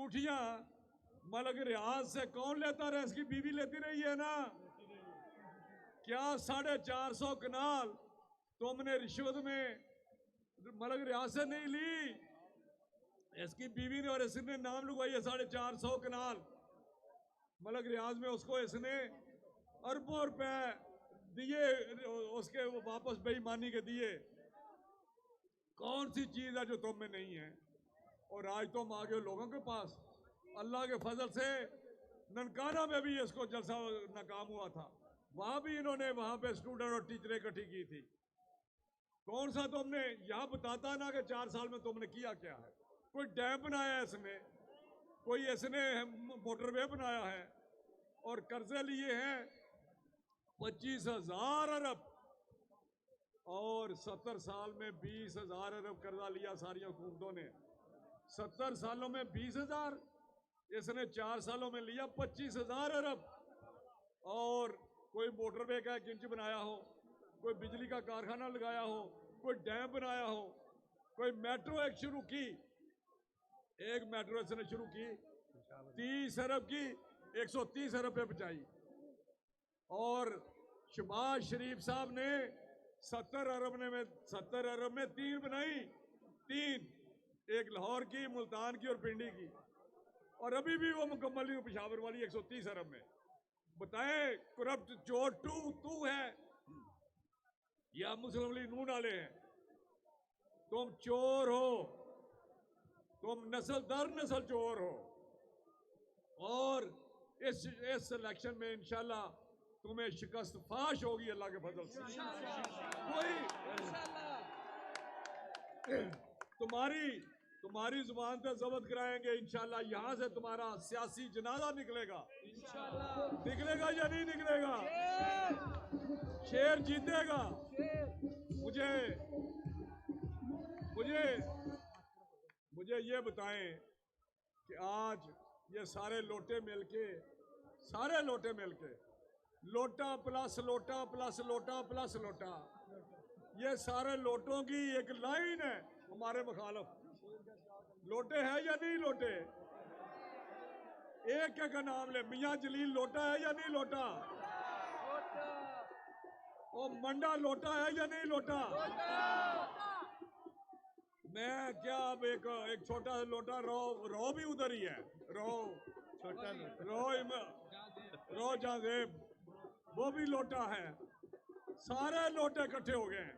अंगूठियां मलक रियाज से कौन लेता रहा? इसकी बीवी लेती रही है ना। क्या 450 कनाल तुमने रिश्वत में मलक रियाज से नहीं ली? इसकी बीवी ने और इसने नाम लगवाई है 450 कनाल मलक रियाज में। उसको इसने अरबों रुपए दिए, उसके वो वापस बेईमानी के दिए। कौन सी चीज है जो तुम में नहीं है? और आज तुम आ गए लोगों के पास। अल्लाह के फजल से ननकाना में भी इसको जलसा नाकाम हुआ था, वहां भी इन्होंने वहां पे स्टूडेंट और टीचर इकट्ठी की थी। कौन सा तुमने यहां बताता ना कि 4 साल में तुमने किया क्या है? कोई डैम बनाया इसने, कोई इसने मोटरवे बनाया है, और कर्जे लिए हैं 25,000 अरब, और 70 साल में 20,000 अरब कर्जा लिया सारी हुकूमतों ने। 70 सालों में 20,000, इसने 4 सालों में लिया 25,000 अरब। और कोई मोटरवे का एक इंच बनाया हो, कोई बिजली का कारखाना लगाया हो, कोई डैम बनाया हो, कोई मेट्रो एक शुरू की। एक मेट्रो इसने शुरू की 30 अरब की, 130 अरब पे बचाई। और शहबाज शरीफ साहब ने 70 अरब में 3 बनाई, 3, एक लाहौर की, मुल्तान की और पिंडी की। और अभी भी वो मुकम्मल नहीं, पेशावर वाली 130 अरब में। बताएं, करप्ट चोर तू है या मुस्लिम लीग नून वाले हैं? तुम चोर हो, तुम नस्ल दर नस्ल चोर हो। और इस इलेक्शन में इंशाल्लाह तुम्हें शिकस्त फाश होगी अल्लाह के फजल से। कोई तुम्हारी जुबान पे जब्त कराएंगे इंशाल्लाह। यहां से तुम्हारा सियासी जनाजा निकलेगा, निकलेगा या नहीं निकलेगा? शेर जीतेगा। मुझे ये बताएं कि आज ये सारे लोटे मिलके लोटा प्लस लोटा प्लस लोटा प्लस लोटा, ये सारे लोटों की एक लाइन है हमारे मुखालफ। लोटे है या नहीं लोटे? एक का नाम ले। मियां जलील लोटा है या नहीं लोटा? और मंडा लोटा है या नहीं लोटा? मैं क्या अब एक छोटा सा लोटा, रो भी उधर ही है, रो जाजेब वो भी लोटा है। सारे लोटे इकट्ठे हो गए हैं।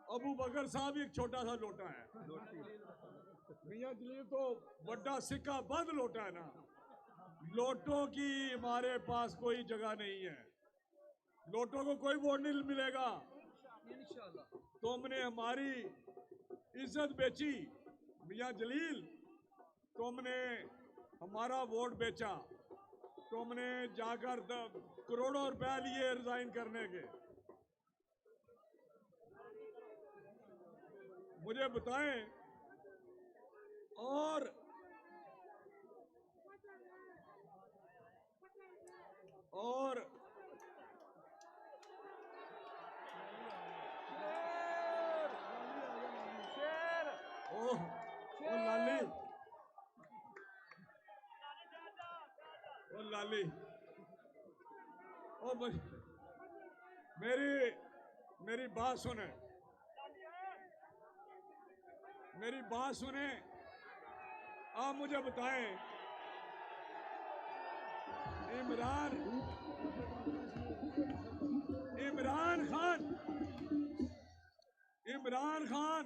अबू बकर साहब एक छोटा सा लोटा है, मियां जलील तो बड़ा सिक्का बंद लोटा है ना। लोटों की हमारे पास कोई जगह नहीं है। लोटों को कोई वोट नहीं मिलेगा। तुमने हमारी इज्जत बेची मियां जलील, तुमने हमारा वोट बेचा। तुमने जाकर करोड़ों रुपए लिए रिजाइन करने के। मुझे बताएं, और लाली मेरी बात सुने, आप मुझे बताएं, इमरान खान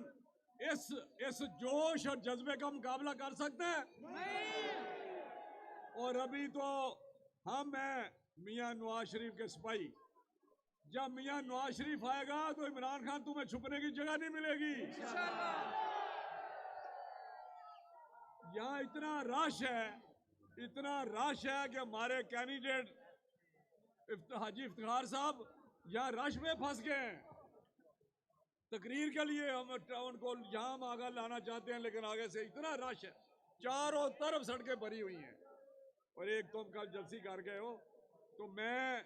इस जोश और जज्बे का मुकाबला कर सकते हैं? नहीं। और अभी तो हम हैं मियां नवाज शरीफ के सिपाही। जब मियां नवाज शरीफ आएगा तो इमरान खान तुम्हें छुपने की जगह नहीं मिलेगी। यहाँ इतना रश है कि हमारे कैंडिडेट हाजी इफ्तिखार साहब यहाँ रश में फंस गए हैं। तकरीर के लिए हम उनको यहाँ आगे लाना चाहते हैं, लेकिन आगे से इतना रश है, चारों तरफ सड़कें भरी हुई हैं। और एक तुम कल जलसी कर गए हो, तो मैं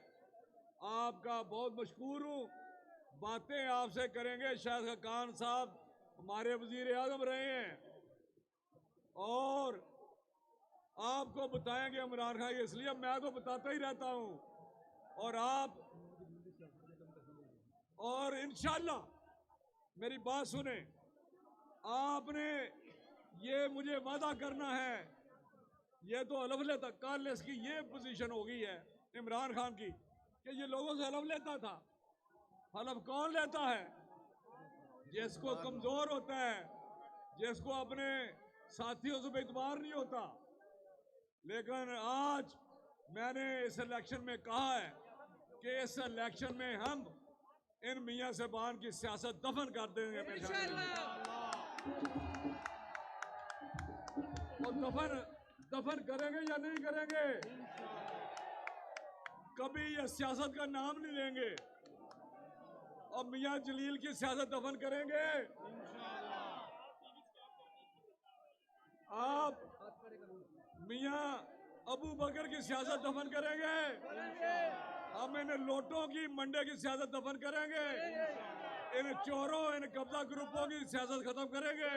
आपका बहुत मशकूर हूँ। बातें आपसे करेंगे। शायद खान साहब हमारे वजीर आजम रहे हैं, और आपको बताएंगे इमरान खान, इसलिए मैं तो बताता ही रहता हूं। और आप और इंशाल्लाह मेरी बात सुने, आपने ये मुझे वादा करना है, ये तो हलफ लेता, कल इसकी ये पोजीशन हो गई है इमरान खान की कि ये लोगों से हलफ लेता था। हलफ कौन लेता है? जिसको कमजोर होता है, जिसको अपने साथियों से बेतबार नहीं होता। लेकिन आज मैंने इस इलेक्शन में कहा है कि इस इलेक्शन में हम इन मियां साहबान की सियासत दफन कर देंगे और दफन करेंगे या नहीं करेंगे? कभी ये सियासत का नाम नहीं लेंगे और मियां जलील की सियासत दफन करेंगे। आप मियां अबू बकर की सियासत दफन करेंगे। हम इन लोटों की मंडे की सियासत दफन करेंगे। इन चोरों, इन कब्जा ग्रुपों की सियासत खत्म करेंगे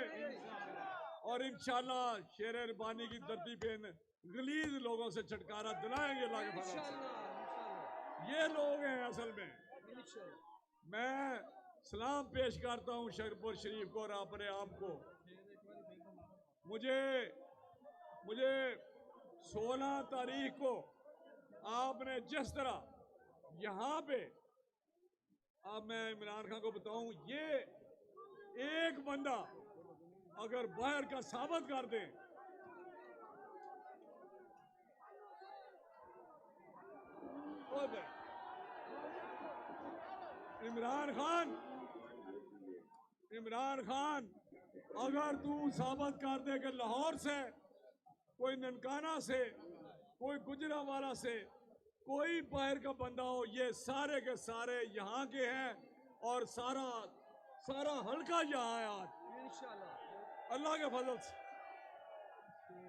और इंशाल्लाह शेर रबानी की धरती पे इन गलीज लोगों से छुटकारा दिलाएंगे। अल्लाह के फजल से ये लोग हैं असल में। मैं सलाम पेश करता हूं शरपुर शरीफ को और अपने आप को। मुझे 16 तारीख को आपने जिस तरह यहाँ पे, अब मैं इमरान खान को बताऊं, ये एक बंदा अगर बाहर का साबित कर दे, इमरान खान अगर तू साबित कर दे कि लाहौर से, कोई ननकाना से, कोई गुजरावाला से, कोई बाहर का बंदा हो, ये सारे के सारे यहाँ के हैं और सारा हल्का यहाँ है आज अल्लाह के फजल से।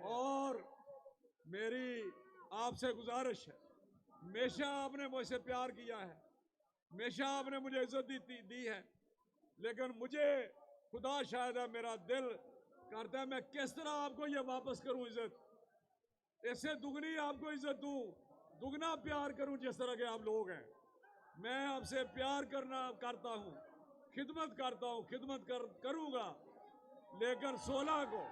और मेरी आपसे गुजारिश है, हमेशा आपने मुझसे प्यार किया है, हमेशा आपने मुझे इज्जत दी है, लेकिन मुझे खुदा शायद है, मेरा दिल करता है मैं किस तरह आपको ये वापस करूं इज्जत, इससे दुगनी आपको इज्जत दूं, दुगना प्यार करूं जिस तरह के आप लोग हैं। मैं आपसे प्यार करता हूं, खिदमत करता हूं, करूंगा। लेकिन 16 को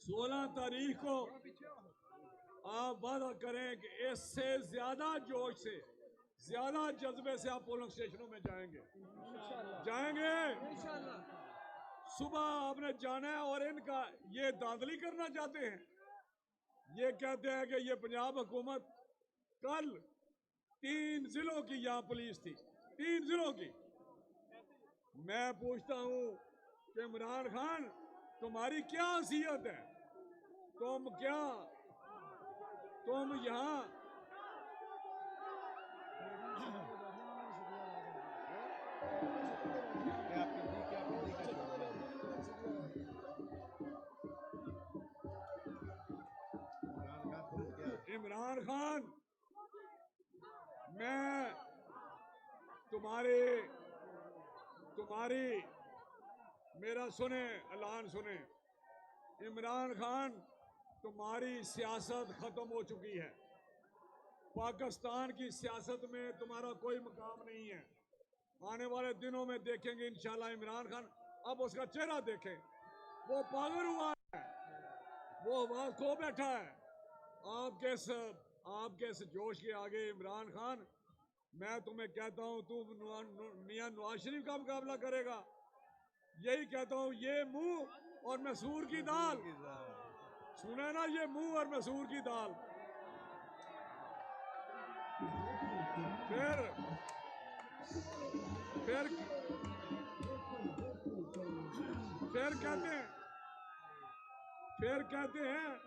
सोलह तारीख को आप वादा करें कि इससे ज्यादा जोश से, ज्यादा जज्बे से आप पोलिंग स्टेशनों में जाएंगे। सुबह आपने जाना है और इनका ये धांधली करना चाहते हैं। ये कहते हैं कि ये पंजाब हुकूमत, कल 3 जिलों की यहाँ पुलिस थी, 3 जिलों की। मैं पूछता हूं कि इमरान खान तुम्हारी क्या हैसियत है? तुम यहाँ इमरान खान, मैं तुम्हारी मेरा सुने, ऐलान सुने। इमरान खान, तुम्हारी सियासत खत्म हो चुकी है। पाकिस्तान की सियासत में तुम्हारा कोई मुकाम नहीं है। आने वाले दिनों में देखेंगे इंशाल्लाह इमरान खान, अब उसका चेहरा देखें, वो पागल हुआ है, वो आवाज खो बैठा है। आपके इस जोश के आगे इमरान खान, मैं तुम्हें कहता हूं, तू मियां नवाज शरीफ का मुकाबला करेगा। यही कहता हूं, ये मुंह और मैसूर की दाल, सुना ना, ये मुंह और मैसूर की दाल। फिर कहते हैं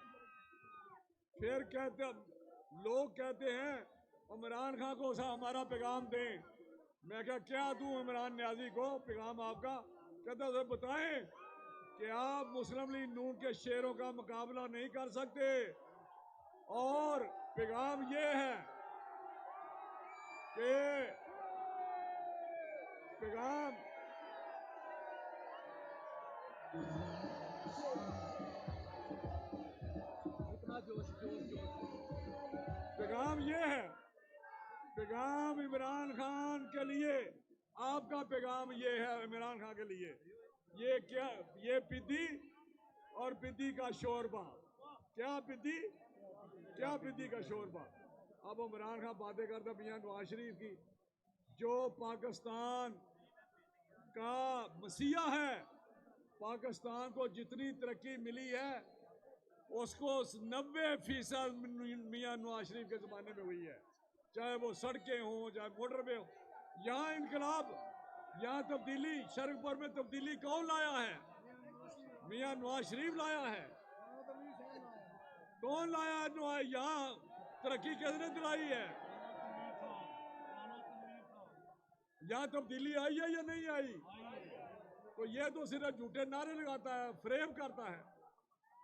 लोग कहते हैं इमरान खान को हमारा पैगाम दें। मैं क्या दूं इमरान न्याजी को पैगाम आपका? कहता उसे बताएं कि आप मुस्लिम लीग नून के शेरों का मुकाबला नहीं कर सकते। और पैगाम ये है कि पैगाम ये है, पैगाम इमरान खान के लिए, आपका पैगाम ये है इमरान खान के लिए, ये क्या, ये पिद्दी और पिद्दी का शोरबा, क्या पिद्दी का शोरबा। अब इमरान खान बातें करता मियां नवाज शरीफ की, जो पाकिस्तान का मसीहा है, पाकिस्तान को जितनी तरक्की मिली है उसको 90% मियां नवाज शरीफ के ज़माने में हुई है, चाहे वो सड़कें हों, चाहे मोटरवे हो। यहाँ इनकलाब, यहाँ तब्दीली, सड़कपुर में तब्दीली कौन लाया है? मियां नवाज शरीफ लाया है। कौन लाया है? यहाँ तरक्की किसने दिलाई है? यहाँ तब्दीली आई है या नहीं आई? तो ये तो सिर्फ झूठे नारे लगाता है, फ्रेम करता है।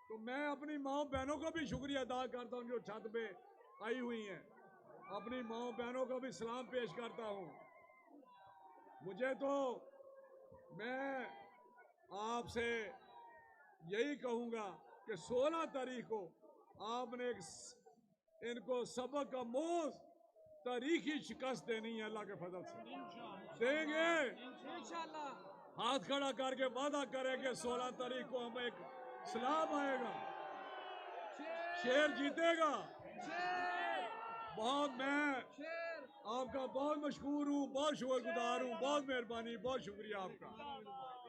तो मैं अपनी माँ बहनों को भी शुक्रिया अदा करता हूँ जो छत पे आई हुई हैं, अपनी माँ बहनों को भी सलाम पेश करता हूँ। मुझे तो, मैं आपसे यही कहूँगा कि 16 तारीख को आपने इनको सबक का मोज तारीखी शिकस्त देनी है, अल्लाह के फजल से देंगे इंशाल्लाह। हाथ खड़ा करके वादा करेंगे 16 तारीख को हम एक सलाम आएगा, शेर जीतेगा। बहुत, मैं आपका बहुत मशहूर हूँ, बहुत शुक्रगुजार हूँ, बहुत मेहरबानी, बहुत शुक्रिया आपका।